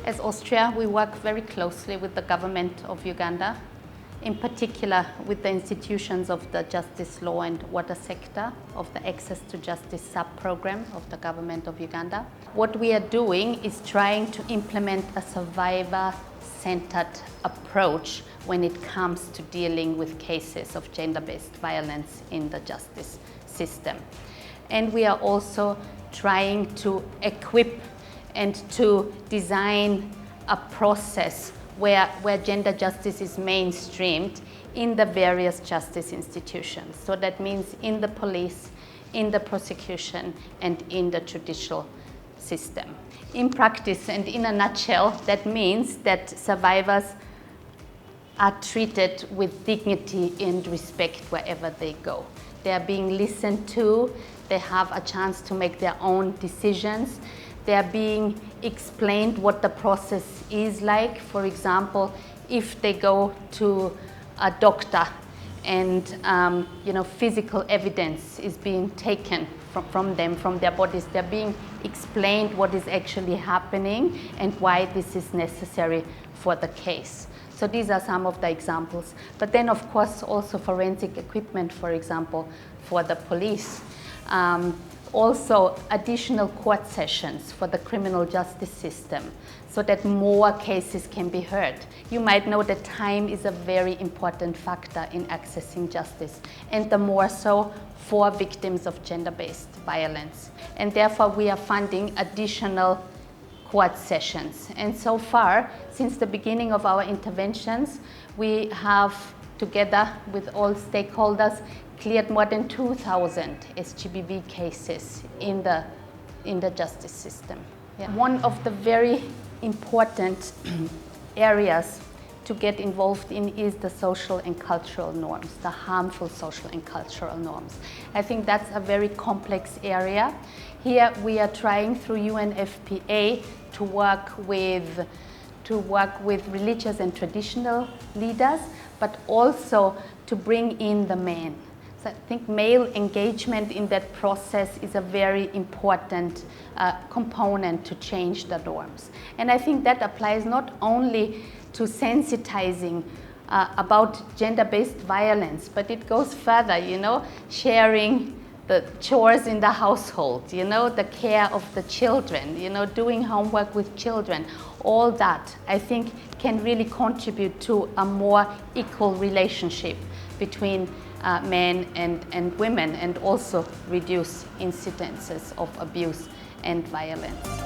As Austria, we work very closely with the government of Uganda, in particular with the institutions of the justice, law and water sector of the Access to Justice sub-program of the government of Uganda. What we are doing is trying to implement a survivor-centered approach when it comes to dealing with cases of gender-based violence in the justice system. And we are also trying to equip and to design a process where gender justice is mainstreamed in the various justice institutions. So that means in the police, in the prosecution, and in the judicial system. In practice and in a nutshell, that means that survivors are treated with dignity and respect wherever they go. They are being listened to, they have a chance to make their own decisions. They are being explained what the process is like. For example, if they go to a doctor and physical evidence is being taken from them, from their bodies, they're being explained what is actually happening and why this is necessary for the case. So these are some of the examples. But then, of course, also forensic equipment, for example, for the police. Also additional court sessions for the criminal justice system so that more cases can be heard. You might know that time is a very important factor in accessing justice, and the more so for victims of gender-based violence. And therefore we are funding additional court sessions. And so far, since the beginning of our interventions, we have, together with all stakeholders, cleared more than 2,000 SGBV cases in the justice system. Yeah. One of the very important areas to get involved in is the social and cultural norms, the harmful social and cultural norms. I think that's a very complex area. Here we are trying through UNFPA to work with religious and traditional leaders, but also to bring in the men. So I think male engagement in that process is a very important component to change the norms. And I think that applies not only to sensitizing about gender-based violence, but it goes further, sharing the chores in the household, the care of the children, doing homework with children. All that, I think, can really contribute to a more equal relationship between men and women, and also reduce incidences of abuse and violence.